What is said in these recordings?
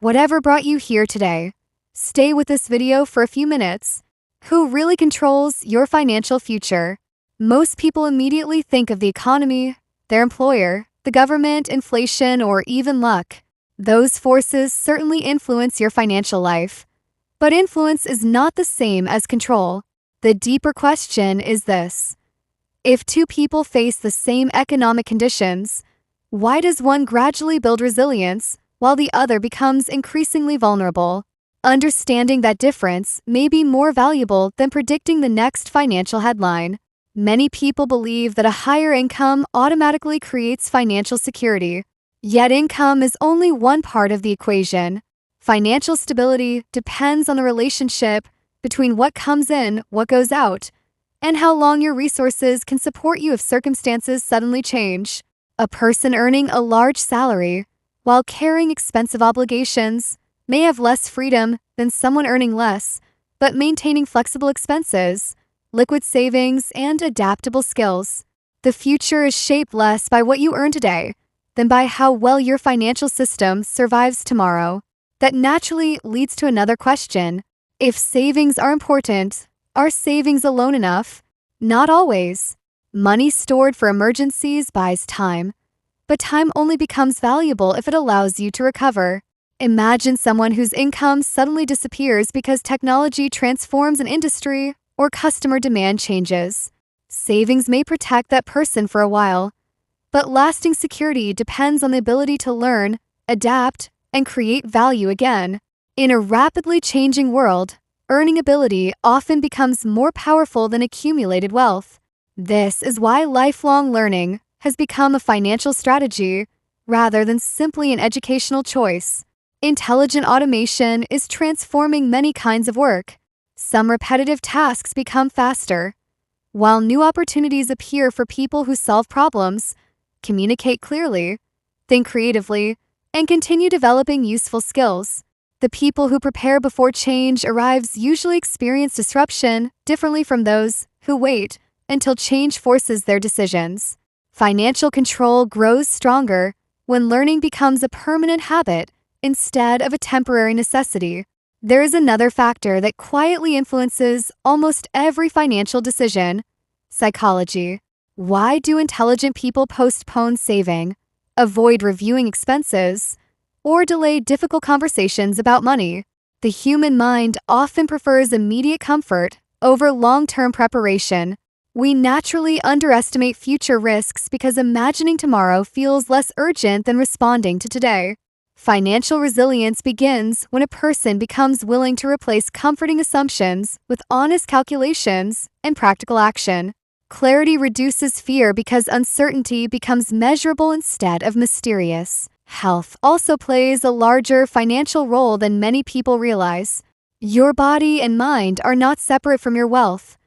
Whatever brought you here today, stay with this video for a few minutes. Who really controls your financial future? Most people immediately think of the economy, their employer, the government, inflation, or even luck. Those forces certainly influence your financial life. But influence is not the same as control. The deeper question is this: if two people face the same economic conditions, why does one gradually build resilience while the other becomes increasingly vulnerable? Understanding that difference may be more valuable than predicting the next financial headline. Many people believe that a higher income automatically creates financial security. Yet income is only one part of the equation. Financial stability depends on the relationship between what comes in, what goes out, and how long your resources can support you if circumstances suddenly change. A person earning a large salary while carrying expensive obligations may have less freedom than someone earning less, but maintaining flexible expenses, liquid savings, and adaptable skills. The future is shaped less by what you earn today than by how well your financial system survives tomorrow. That naturally leads to another question. If savings are important, are savings alone enough? Not always. Money stored for emergencies buys time, but time only becomes valuable if it allows you to recover. Imagine someone whose income suddenly disappears because technology transforms an industry or customer demand changes. Savings may protect that person for a while, but lasting security depends on the ability to learn, adapt, and create value again. In a rapidly changing world, earning ability often becomes more powerful than accumulated wealth. This is why lifelong learning has become a financial strategy rather than simply an educational choice. Intelligent automation is transforming many kinds of work. Some repetitive tasks become faster, while new opportunities appear for people who solve problems, communicate clearly, think creatively, and continue developing useful skills. The people who prepare before change arrives usually experience disruption differently from those who wait until change forces their decisions. Financial control grows stronger when learning becomes a permanent habit instead of a temporary necessity. There is another factor that quietly influences almost every financial decision: psychology. Why do intelligent people postpone saving, avoid reviewing expenses, or delay difficult conversations about money? The human mind often prefers immediate comfort over long-term preparation. We naturally underestimate future risks because imagining tomorrow feels less urgent than responding to today. Financial resilience begins when a person becomes willing to replace comforting assumptions with honest calculations and practical action. Clarity reduces fear because uncertainty becomes measurable instead of mysterious. Health also plays a larger financial role than many people realize. Your body and mind are not separate from your wealth.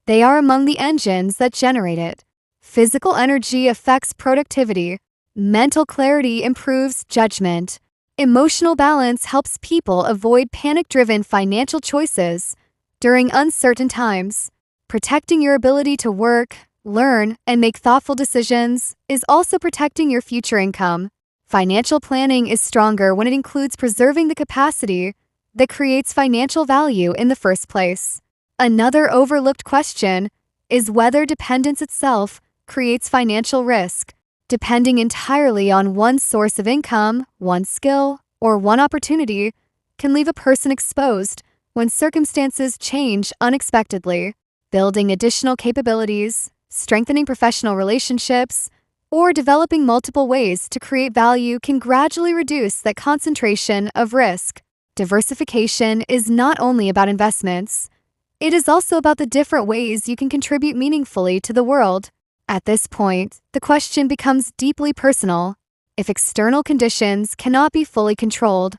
They are among the engines that generate it. Physical energy affects productivity. Mental clarity improves judgment. Emotional balance helps people avoid panic-driven financial choices during uncertain times. Protecting your ability to work, learn, and make thoughtful decisions is also protecting your future income. Financial planning is stronger when it includes preserving the capacity that creates financial value in the first place. Another overlooked question is whether dependence itself creates financial risk. Depending entirely on one source of income, one skill, or one opportunity can leave a person exposed when circumstances change unexpectedly. Building additional capabilities, strengthening professional relationships, or developing multiple ways to create value can gradually reduce that concentration of risk. Diversification is not only about investments. It is also about the different ways you can contribute meaningfully to the world. At this point, the question becomes deeply personal. If external conditions cannot be fully controlled,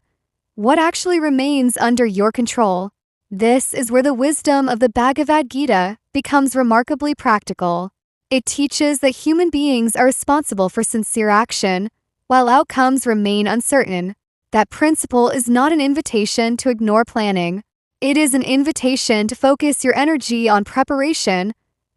what actually remains under your control? This is where the wisdom of the Bhagavad Gita becomes remarkably practical. It teaches that human beings are responsible for sincere action, while outcomes remain uncertain. That principle is not an invitation to ignore planning. It is an invitation to focus your energy on preparation,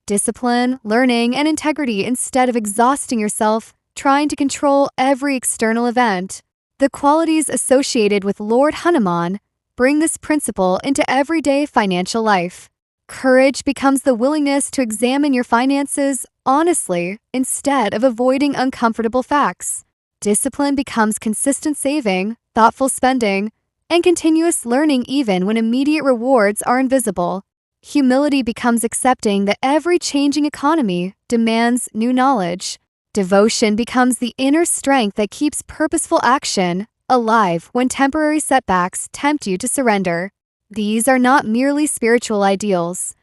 discipline, learning, and integrity instead of exhausting yourself trying to control every external event. The qualities associated with Lord Hanuman bring this principle into everyday financial life. Courage becomes the willingness to examine your finances honestly instead of avoiding uncomfortable facts. Discipline becomes consistent saving, thoughtful spending, and continuous learning even when immediate rewards are invisible. Humility becomes accepting that every changing economy demands new knowledge. Devotion becomes the inner strength that keeps purposeful action alive when temporary setbacks tempt you to surrender. These are not merely spiritual ideals.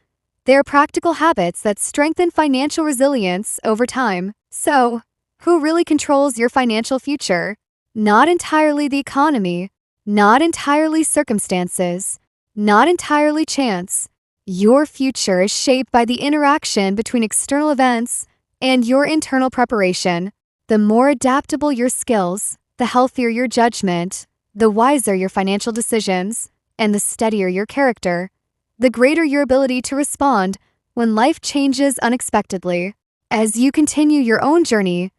They are practical habits that strengthen financial resilience over time. So, who really controls your financial future? Not entirely the economy, not entirely circumstances, not entirely chance. Your future is shaped by the interaction between external events and your internal preparation. The more adaptable your skills, the healthier your judgment, the wiser your financial decisions, and the steadier your character, the greater your ability to respond when life changes unexpectedly. As you continue your own journey,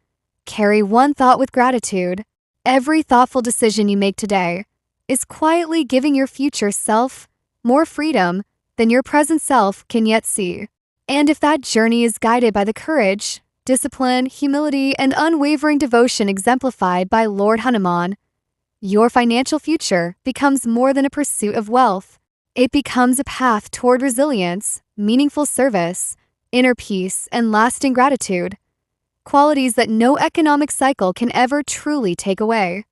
carry one thought with gratitude. Every thoughtful decision you make today is quietly giving your future self more freedom than your present self can yet see. And if that journey is guided by the courage, discipline, humility, and unwavering devotion exemplified by Lord Hanuman, your financial future becomes more than a pursuit of wealth. It becomes a path toward resilience, meaningful service, inner peace, and lasting gratitude, qualities that no economic cycle can ever truly take away.